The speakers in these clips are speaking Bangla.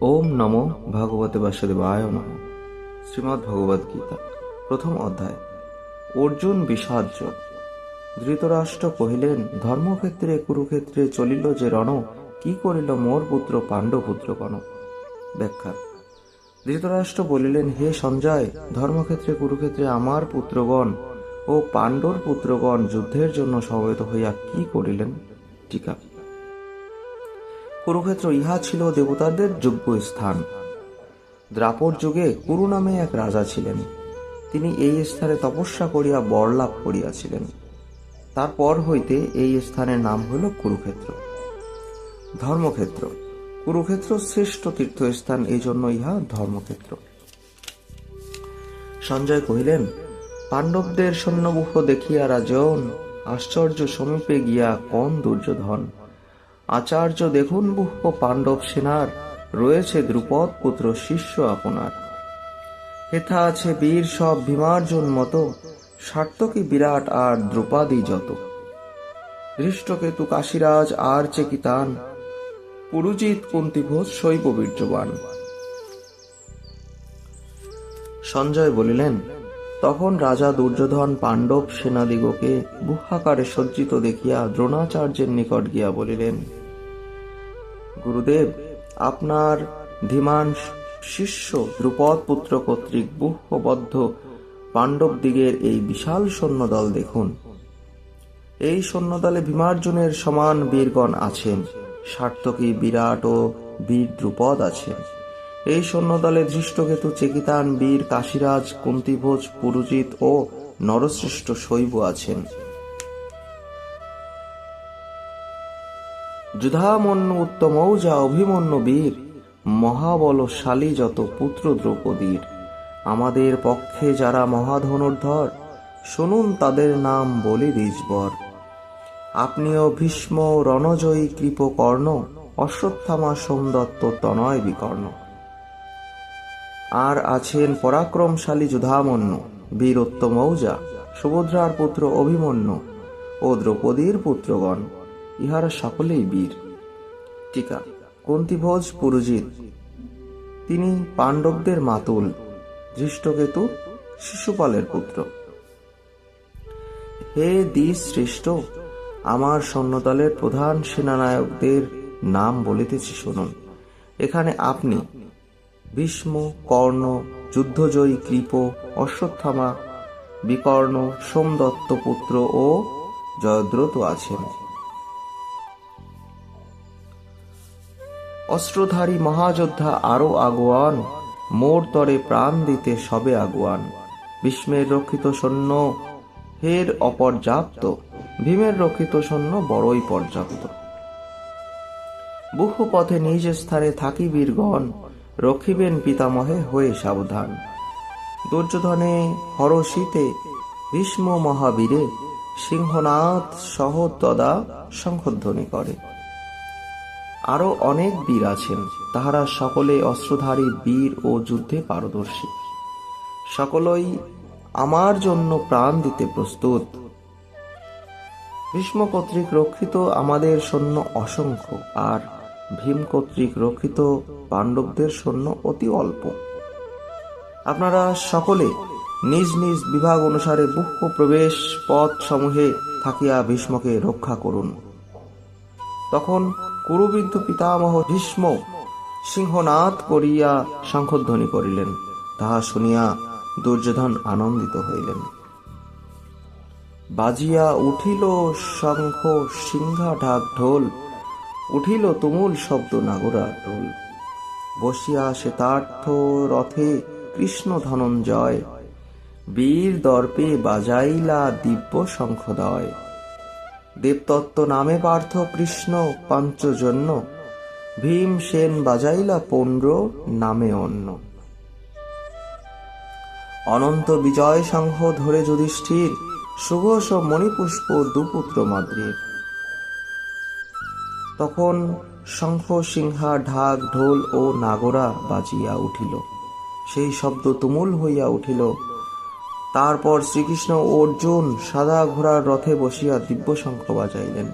ওম নমো ভগবতে বাসুদেবায় নমঃ। শ্রীমদ্ ভগবদ গীতা প্রথম অধ্যায়। অর্জুন বিষাদ্য। ধৃতরাষ্ট্র কহিলেন, ধর্মক্ষেত্রে কুরুক্ষেত্রে চলিল যে রণ, কি করিল মোর পুত্র পাণ্ডপুত্রগণ। ব্যাখ্যা। ধৃতরাষ্ট্র বলিলেন, হে সঞ্জয়, ধর্মক্ষেত্রে কুরুক্ষেত্রে আমার পুত্রগণ ও পাণ্ডর পুত্রগণ যুদ্ধের জন্য সমবেত হইয়া কি করিলেন। টিকা। কুরুক্ষেত্র ইহা ছিল দেবতাদের যোগ্য স্থান। দ্রাপর যুগে কুরু নামে এক রাজা ছিলেন। তিনি এই স্থানে তপস্যা করিয়া বর লাভ করিয়াছিলেন। তারপর হইতে এই স্থানের নাম হইল কুরুক্ষেত্র। ধর্মক্ষেত্র। কুরুক্ষেত্র শ্রেষ্ঠ তীর্থস্থান, এই জন্য ইহা ধর্মক্ষেত্র। সঞ্জয় কহিলেন, পাণ্ডবদের সৈন্যব্যূহ দেখিয়া রাজন আশ্চর্য সমীপে গিয়া কন দুর্যোধন। আচার্য দেখুন ব্যূহ পাণ্ডব সেনার, রয়েছে দ্রুপদ পুত্র শিষ্য আপনার। হেথা আছে বীর সব ভীমার্জুন মতো, সার্থকী বিরাট আর দ্রৌপদী যত। ধৃষ্টকেতু কাশীরাজ আর চেকিতান, পুরুজিৎ কুন্তিভোজ শৈব বীর্যবান। সঞ্জয় বলিলেন, তখন রাজা দুর্যোধন পাণ্ডব সেনাদিগকে ব্যূহাকারে সজ্জিত দেখিয়া দ্রোণাচার্যের নিকট গিয়া বলিলেন, গুরুদেব, আপনার ধীমান শিষ্য দ্রুপদ পুত্র কর্তৃক ব্যূহবদ্ধ পাণ্ডবদিগের এই বিশাল সৈন্যদল দেখুন। এই সৈন্যদলে ভীমার্জুনের সমান বীরগণ আছেন, সার্থকী বিরাট ও বীর দ্রুপদ আছেন। এই সৈন্যদলে ধৃষ্টকেতু চেকিতান বীর কাশীরাজ কুন্তিভোজ পুরুজিৎ ও নরশ্রেষ্ঠ শৈব আছেন। যুধামন্যু উত্তমৌজা অভিমন্যু বীর, মহাবলশালী যত পুত্র দ্রৌপদীর। আমাদের পক্ষে যারা মহাধনুর্ধর, শুনুন তাদের নাম বলি দ্বিজবর। আপনিও ভীষ্ম রণজয়ী কৃপকর্ণ, অশ্বত্থামা সোমদত্ত তনয় বিকর্ণ। আর আছেন পরাক্রমশালী যুধামন্যু, বীরোত্তমৌজা, সুভদ্রার পুত্র অভিমন্যু ও দ্রৌপদীর পুত্রগণ, ইহারা সকলেই বীর। টিকা। কুন্তিভোজ পুরুজিৎ, তিনি পাণ্ডবদের মাতুল, ধৃষ্টকেতু শিশুপালের পুত্র। হে দ্বিজ শ্রেষ্ঠ, আমার সৈন্যদলের প্রধান সেনানায়কদের নাম বলিতেছি শুনুন। এখানে আপনি ভীষ্ম, কর্ণ, যুদ্ধজয়ী কৃপ, অশ্বত্থামা, বিকর্ণ, সোমদত্ত পুত্র ও জয়দ্রথ আছেন। অস্ত্রধারী মহাযোদ্ধা আরো আগুয়ান, মোর তরে প্রাণ দিতে সবে আগুয়ান। ভীষ্মের রক্ষিত সৈন্য হের অপর্যাপ্ত, ভীমের রক্ষিত সৈন্য বড়ই পর্যাপ্ত। ব্যূহ পথে নিজ স্থানে থাকি বীরগণ, রক্ষিবেন পিতামহে হয়ে সাবধান। দুর্যোধনে হরষিতে ভীষ্ম মহাবীরে, সিংহনাথ সহ তদা শঙ্খধ্বনি করে। আরো অনেক বীর আছেন, তাহারা সকলে অস্ত্রধারী বীর ও যুদ্ধে পারদর্শী। সকলেই আমার জন্য প্রাণ দিতে প্রস্তুত। ভীষ্ম কর্তৃক রক্ষিত আমাদের সৈন্য অসংখ্য, আর ভীম কর্তৃক রক্ষিত পাণ্ডবদের সৈন্য অতি অল্প। আপনারা সকলে নিজ নিজ বিভাগ অনুসারে ব্যূহ প্রবেশ পথ সমূহে থাকিয়া ভীষ্মকে রক্ষা করুন। তখন কুরুবৃদ্ধ পিতামহ ভীষ্ম সিংহনাদ করিয়া শঙ্খধ্বনি করিলেন। তাহা শুনিয়া দুর্যোধন আনন্দিত হইলেন। বাজিয়া উঠিল শঙ্খ সিংহা ঢাক ঢোল, উঠিল তুমুল শব্দ নাগরা ঢোল। বসিয়া শ্বেতার্থ রথে কৃষ্ণ ধনঞ্জয়, বীর দর্পে বাজাইলা দিব্য শঙ্খদয়। দেবতত্ত্ব নামে পার্থ কৃষ্ণ পাঞ্চজন্য, ভীম সেন বাজাইলা পৌণ্ড্র নামে অন্য। অনন্ত বিজয় শঙ্খ ধরে যুধিষ্ঠির, সুঘোষ মণিপুষ্প দুপুত্র মাদ্রীর। তখন শঙ্খ সিংহা ঢাক ঢোল ও নাগরা বাজিয়া উঠিল, সেই শব্দ তুমুল হইয়া উঠিল। তারপর শ্রীকৃষ্ণ ও অর্জুন সাদা ঘোড়ার রথে বসিয়া দিব্য শঙ্খ বাজাইলেন।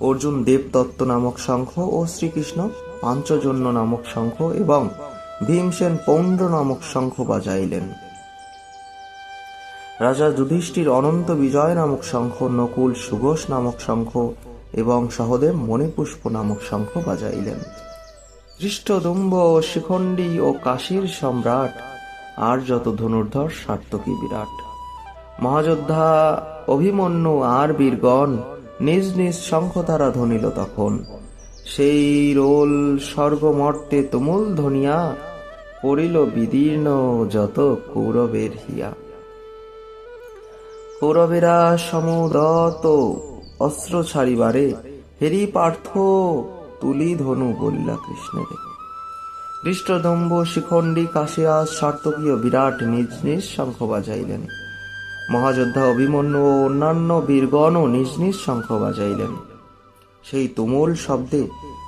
অর্জুন দেবতত্ত্ব নামক শঙ্খ ও শ্রীকৃষ্ণ পাঞ্চজন্য নামক শঙ্খ এবং ভীমসেন পৌণ্ড নামক শঙ্খ বাজাইলেন। রাজা যুধিষ্ঠির অনন্ত বিজয় নামক শঙ্খ, নকুল সুঘোষ নামক শঙ্খ এবং সহদেব মণিপুষ্প নামক শঙ্খ বাজাইলেন। ধৃষ্টদুম্ব, শিখণ্ডী ও কাশীর সম্রাট আর যত ধনুর্ধর সার্থকী বিরাট মহাযোদ্ধা অভিমন্যু আর বীরগণ নিজ নিজ শঙ্খধারা ধ্বনিল তখন। সেই রোল স্বর্গমর্তে তুমুল ধ্বনিয়া, পড়িল বিদীর্ণ যত কৌরবের হিয়া। কৌরবেরা সমুদত অস্ত্র ছাড়িবারে, হেরি পার্থ তুলি ধনু বলিলা কৃষ্ণেরে। ধৃষ্টদম্ভ, শিখণ্ডী, কাশিয়াস, সার্থকী ও বিরাট নিজ নিজ শঙ্খ বাজাইলেন। মহাযোদ্ধা অভিমন্যু ও অন্যান্য বীরগণও নিজ নিজ শঙ্খ বাজাইলেন। সেই তুমুল শব্দে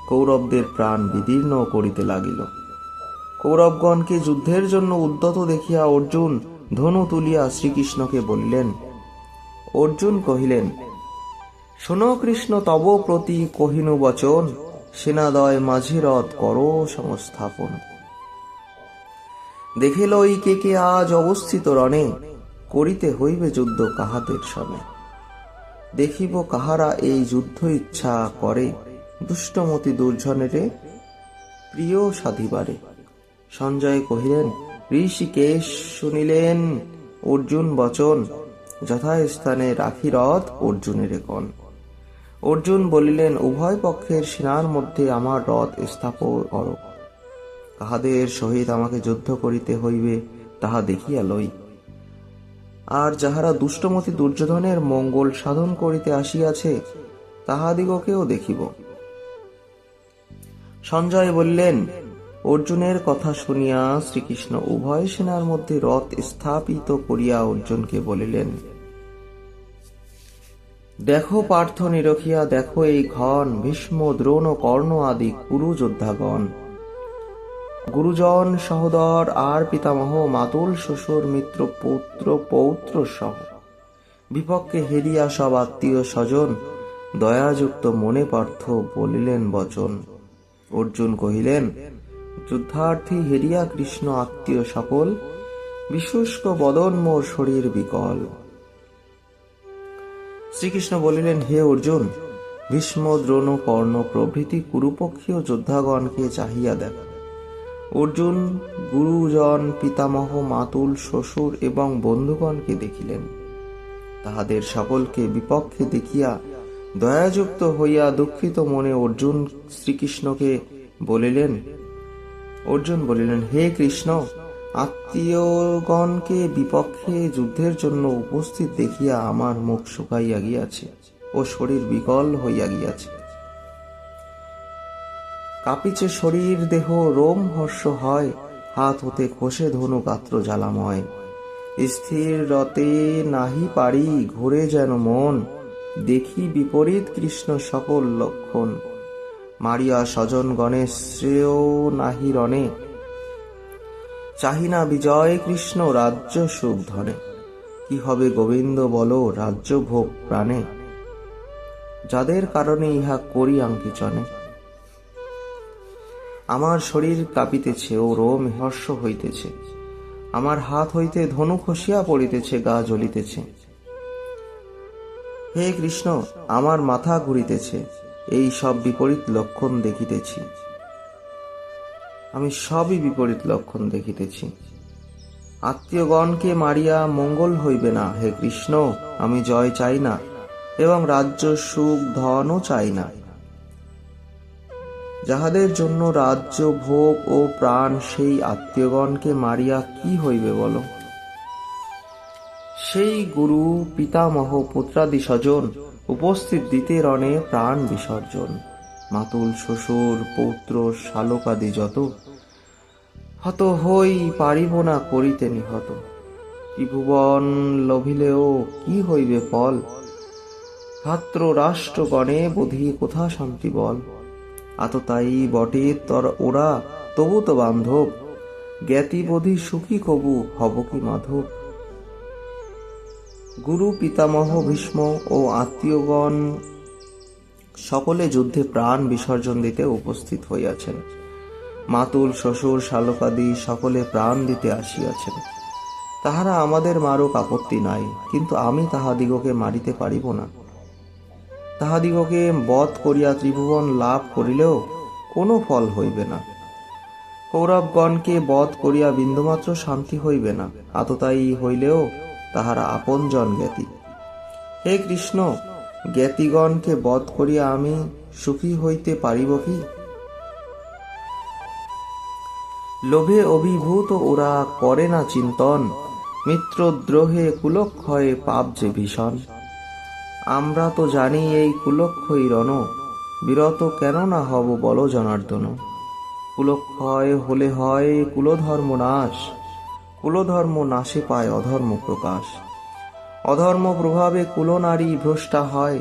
কৌরবদের প্রাণ বিদীর্ণ করিতে লাগিল। কৌরবগণকে যুদ্ধের জন্য উদ্যত দেখিয়া অর্জুন ধনু তুলিয়া শ্রীকৃষ্ণকে বলিলেন। অর্জুন কহিলেন, শোনো কৃষ্ণ, তব প্রতি কহিনু বচন, সেনাদয় মাঝি রথ করো সংস্থাপন। দেখিল এই কে আজ অবস্থিত রণে, করিতে হইবে যুদ্ধ কাহাদের সনে। দেখিব কাহারা এই যুদ্ধ ইচ্ছা করে, দুষ্টমতি দুর্জনেরে প্রিয় সাধিবারে। সঞ্জয় কহিলেন, ঋষিকেশ শুনিলেন অর্জুন বচন, যথাস্থানে রাখি রথ অর্জুনের কন। অর্জুন বলিলেন, উভয় পক্ষের সেনার মধ্যে আমার রথ স্থাপন কর। কাহাদের সহিত আমাকে যুদ্ধ করিতে হইবে তাহা দেখিয়া লই। আর যাহারা দুষ্টমতি দুর্যোধনের মঙ্গল সাধন করিতে আসিয়াছে, তাহাদিগকেও দেখিব। সঞ্জয় বললেন, অর্জুনের কথা শুনিয়া শ্রীকৃষ্ণ উভয় সেনার মধ্যে রথ স্থাপিত করিয়া অর্জুনকে বলিলেন, দেখো পার্থ নিরখিয়া, দেখো এই ঘন, ভীষ্ম, দ্রোণ, কর্ণ আদি কুরু যোদ্ধাগণ, গুরুজন, সহোদর আর পিতামহ, মাতুল, শ্বশুর, মিত্র, পুত্র, পৌত্র সহ বিপক্ষে হেরিয়া সব আত্মীয় স্বজন, দয়াযুক্ত মনে পার্থ বলিলেন বচন। অর্জুন কহিলেন, যুদ্ধার্থী হেরিয়া কৃষ্ণ আত্মীয় সকল, বিশুষ্ক বদন মোর শরীর বিকল। শ্রীকৃষ্ণ বলিলেন, হে অর্জুন, ভীষ্ম, দ্রোণ, কর্ণ প্রভৃতি কুরুপক্ষীয় যোদ্ধাগণকে চাহিয়া দেখ। অর্জুন গুরুজন, পিতামহ, মাতুল, শ্বশুর এবং বন্ধুগণকে দেখিলেন। তাহাদের সকলকে বিপক্ষে দেখিয়া দয়াযুক্ত হইয়া দুঃখিত মনে অর্জুন বলিলেন, হে কৃষ্ণ, আত্মীয়গণকে বিপক্ষে যুদ্ধের জন্য উপস্থিত দেখিয়া আমার মুখ শুকাইয়া গিয়াছে ও শরীর বিকল হইয়া গিয়াছে। কাঁপিছে শরীর, দেহ রোম হর্ষ হয়, হাত হতে খসে ধনু গাত্র জ্বালাময়। স্থির রতে নাহি পারি, ঘুরে যেন মন, দেখি বিপরীত কৃষ্ণ সকল লক্ষণ। মারিয়া স্বজন গণেশ শ্রেয় নাহি রণে, চাহিনা বিজয় কৃষ্ণ রাজ্য সুখ ধনে। কি হবে গোবিন্দ বলো রাজ্য ভোগ প্রাণে, যাদের কারণে ইহা করি আঙ্কিচনে। আমার শরীর কাঁপিতেছে ও রোম হর্ষ হইতেছে, আমার হাত হইতে ধনু খসিয়া পড়িতেছে, গা জ্বলিতেছে। হে কৃষ্ণ, আমার মাথা ঘুরিতেছে, এই সব বিপরীত লক্ষণ দেখিতেছি। আমি সবই বিপরীত লক্ষণ দেখিতেছি। আত্মীয়গণকে মারিয়া মঙ্গল হইবে না। হে কৃষ্ণ, আমি জয় চাই না এবং রাজ্য সুখ ধনও চাই না। যাহাদের জন্য রাজ্য ভোগ ও প্রাণ, সেই আত্মীয়গণকে মারিয়া কি হইবে বলো। সেই গুরু, পিতামহ, পুত্রাদি স্বজন উপস্থিত দিতে রণে প্রাণ বিসর্জন। মাতুল, শ্বশুর, পৌত্র, শালকাদি যত, হত হই পারিব না করিতে নিহত। ত্রিভুবন লভিলেও কি হইবে ফল, ভাত্র রাষ্ট্রগণে বোধি কোথা শান্তি বল। আততায়ী বটে ওরা, তবু তো বান্ধব, জ্ঞাতি বোধি সুখী কবু হব কি মাধব। গুরু, পিতামহ, ভীষ্ম ও আত্মীয়গণ সকলে যুদ্ধে প্রাণ বিসর্জন দিতে উপস্থিত হইয়াছেন। মাতুল, শ্বশুর, শালকাদি সকলে প্রাণ দিতে আসিয়াছেন। তাহারা আমাদের মারুক, আপত্তি নাই, কিন্তু আমি তাহাদিগকে মারিতে পারিব না। তাহাদিগকে বধ করিয়া ত্রিভুবন লাভ করিলেও কোনো ফল হইবে না। কৌরবগণকে বধ করিয়া বিন্দুমাত্র শান্তি হইবে না। আততায়ী হইলেও তাহারা আপনজন জ্ঞাতি। হে কৃষ্ণ, জ্ঞাতিগণকে বধ করিয়া আমি সুখী হইতে পারিব কি? লোভে অভিভূত ওরা করে না চিন্তন, মিত্রদ্রোহে কুলক্ষয়ে পাপ যে ভীষণ। আমরা তো জানি এই কুলক্ষয়ী রণ, বিরত কেন না হব বল জনার্দন। কুলক্ষয় হলে হয় কুলধর্ম নাশ, কুলধর্ম নাশে পায় অধর্ম প্রকাশ। অধর্ম প্রভাবে কুলনারী ভ্রষ্টা হয়,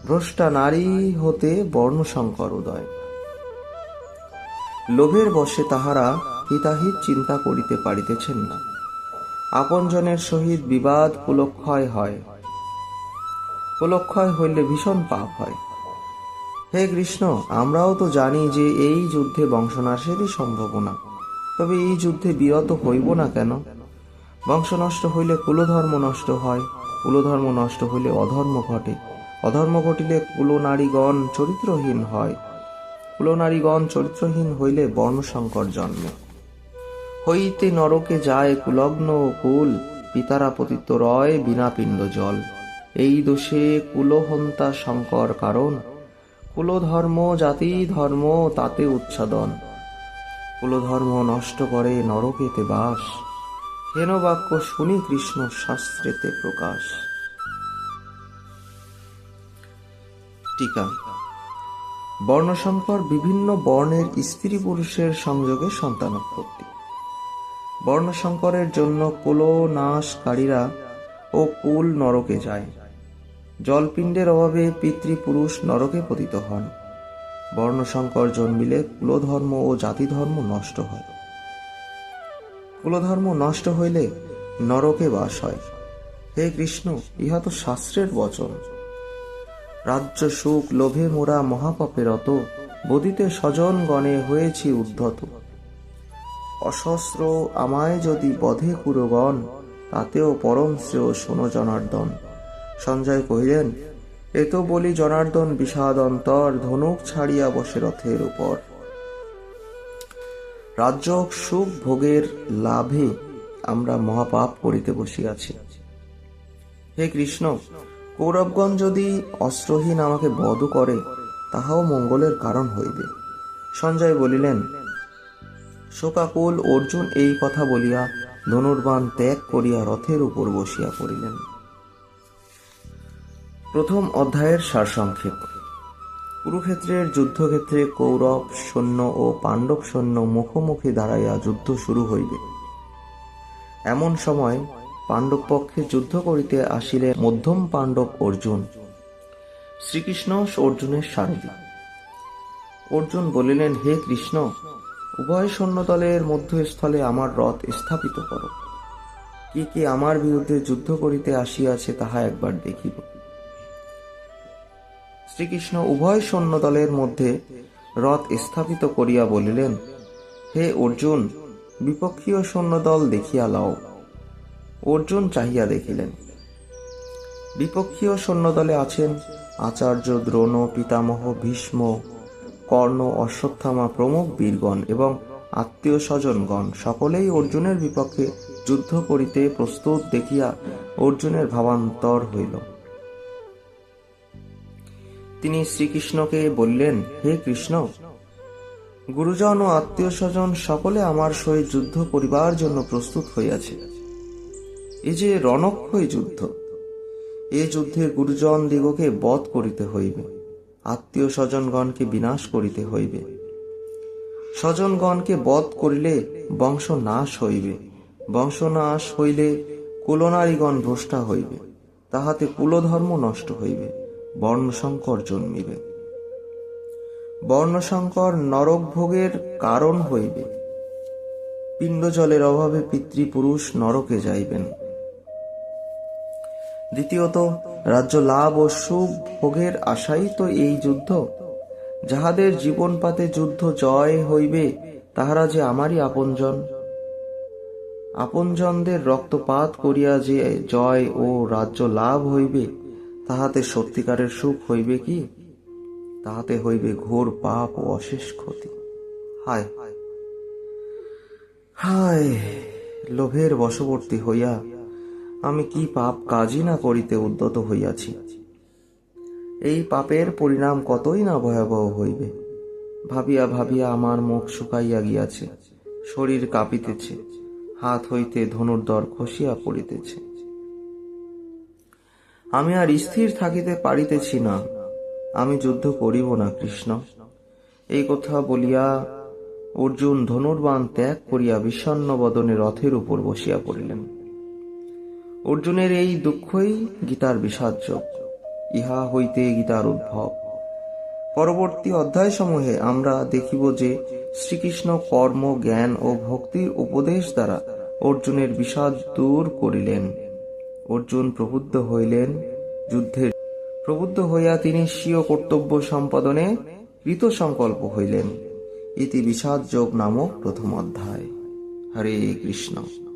ভ্রষ্টা নারী হতে বর্ণসংকর উদয়। লোভের বশে তাহারা হিতাহিত চিন্তা করিতে পারিতেছেন না। আপনজনের সহিত বিবাদ কুলক্ষয় হয়, কুলক্ষয় হইলে ভীষণ পাপ হয়। হে কৃষ্ণ, আমরাও তো জানি যে এই যুদ্ধে বংশনাশেরই সম্ভাবনা, তবে এই যুদ্ধে বিরত হইব না কেন? বংশ নষ্ট হইলে কুলধর্ম নষ্ট হয়, কুলধর্ম নষ্ট হইলে অধর্ম ঘটে, অধর্ম ঘটিলে কুলনারীগণ চরিত্রহীন হয়, কুলনারীগণ চরিত্রহীন হইলে বর্ণসংকর জন্মে। হইতে নরকে যায় কুলগ্ন কুল, পিতারা পতিত রয় বিনা পিণ্ড জল। এই দোষে কুলহন্তা শঙ্কর কারণ, কুলধর্ম জাতি ধর্ম তাতে উচ্ছাদন। কুলধর্ম নষ্ট করে নরকেতে বাস, হেন বাক্য শুনি কৃষ্ণ শাস্ত্রেতে প্রকাশ। টিকা। বর্ণসংকর বিভিন্ন বর্ণের স্ত্রী পুরুষের সংযোগে সন্তানোৎপত্তি। বর্ণসংকরের জন্য কুলনাশকারীরা ও কুল নরকে যায়। জলপিণ্ডের অভাবে পিতৃপুরুষ নরকে পতিত হন। বর্ণসংকর জন্মিলে কুলধর্ম ও জাতিধর্ম নষ্ট হয়। কুলধর্ম নষ্ট হইলে নরকে বাস হয়। হে কৃষ্ণ, ইহা তো শাস্ত্রের বচন। রাজ্য সুখ লোভে মোরা মহাপাপে রত, বদিতে স্বজন গণে হয়েছি উদ্ধত। অসহস্র আমায় যদি বধে কুরগণ, তাতেও পরম শ্রেয় শোনো জনার্দন। সঞ্জয় কহিলেন, এত বলি জনার্দন বিষাদ অন্তর, ধনুক ছাড়িয়া বসে রথের উপর। রাজ্য সুখ ভোগের লাভে আমরা মহাপাপ করিতে বসিয়াছি। হে কৃষ্ণ, কৌরবগণ যদি অস্ত্রহীন আমাকে বধ করে, তাহাও মঙ্গলের কারণ হইবে। সঞ্জয় বলিলেন, শোকাকুল অর্জুন এই কথা বলিয়া ধনুর্বাণ ত্যাগ করিয়া রথের উপর বসিয়া পড়িলেন। প্রথম অধ্যায়ের সারসংক্ষেপ। কুরুক্ষেত্রের যুদ্ধক্ষেত্রে কৌরব সৈন্য ও পাণ্ডব সৈন্য মুখোমুখি দাঁড়াইয়া যুদ্ধ শুরু হইবে। এমন সময় পাণ্ডব পক্ষে যুদ্ধ করিতে আসিলে মধ্যম পাণ্ডব অর্জুন। শ্রীকৃষ্ণ অর্জুনের সারথি। অর্জুন বলিলেন, হে কৃষ্ণ, উভয় সৈন্যদলের মধ্যস্থলে আমার রথ স্থাপিত করো। কি কি আমার বিরুদ্ধে যুদ্ধ করিতে আসিয়াছে তাহা একবার দেখিব। শ্রীকৃষ্ণ উভয় সৈন্যদলের মধ্যে রথ স্থাপিত করিয়া বলিলেন, হে অর্জুন, বিপক্ষীয় সৈন্যদল দেখিয়া লও। অর্জুন চাহিয়া দেখিলেন। বিপক্ষীয় সৈন্যদলে আছেন আচার্য দ্রোণ, পিতামহ ভীষ্ম, কর্ণ, অশ্বত্থামা প্রমুখ বীরগণ এবং আত্মীয় স্বজনগণ সকলেই অর্জুনের বিপক্ষে যুদ্ধ করিতে প্রস্তুত দেখিয়া অর্জুনের ভাবান্তর হইল। তিনি শ্রীকৃষ্ণকে বললেন, হে কৃষ্ণ, গুরুজন ও আত্মীয় স্বজন সকলে আমার সহিত যুদ্ধ করিবার জন্য প্রস্তুত হইয়াছে। এ যে রণক্ষয় যুদ্ধ। এ যুদ্ধে গুরুজন দিগকে বধ করিতে হইবে, আত্মীয় স্বজনগণকে বিনাশ করিতে হইবে। স্বজনগণকে বধ করিলে বংশ নাশ হইবে, বংশ নাশ হইলে কুলনারীগণ ভ্রষ্টা হইবে, তাহাতে কুলধর্ম নষ্ট হইবে, বর্ণসংকর জন্মিবে। বর্ণসংকর নরক ভোগের কারণ হইবে। পিণ্ড জলের অভাবে পিতৃপুরুষ নরকে যাইবেন। দ্বিতীয়ত, রাজ্য লাভ ও সুখ ভোগের আশাই তো এই যুদ্ধ। যাহাদের জীবনপাতে যুদ্ধ জয় হইবে, তাহারা যে আমারই আপনজন। আপনজনদের রক্তপাত করিয়া যে জয় ও রাজ্য লাভ হইবে, তাহাতে সত্যিকারের সুখ হইবে কি? তাহাতে হইবে ঘোর পাপ ও অশেষ ক্ষতি। হায় হায়, লোভের বশবর্তী হইয়া আমি কি পাপ কাজই না করিতে উদ্যত হইয়াছি। এই পাপের পরিণাম কতই না ভয়াবহ হইবে। ভাবিয়া ভাবিয়া আমার মুখ শুকাইয়া গিয়াছে, শরীর কাঁপিতেছে, হাত হইতে ধনুর্ধর খসিয়া পড়িতেছে। আমি আর স্থির থাকিতে পারিতেছি না। আমি যুদ্ধ করিব না কৃষ্ণ। এই কথা বলিয়া অর্জুন ধনুর্বাণ ত্যাগ করিয়া বিষণ্ণ বদনে রথের উপর বসিয়া পড়িলেন। অর্জুনের এই দুঃখই গীতার বিষাদযোগ। ইহা হইতে গীতার উদ্ভব। পরবর্তী অধ্যায়সমূহে আমরা দেখিব যে শ্রীকৃষ্ণ কর্ম, জ্ঞান ও ভক্তির উপদেশ দ্বারা অর্জুনের বিষাদ দূর করিলেন। অর্জুন প্রবুদ্ধ হইলেন যুদ্ধের। প্রবুদ্ধ হইয়া তিনি স্বীয় কর্তব্য সম্পাদনে কৃতসংকল্প হইলেন। ইতি বিষাদ যোগ নামক প্রথম অধ্যায়। হরে কৃষ্ণ।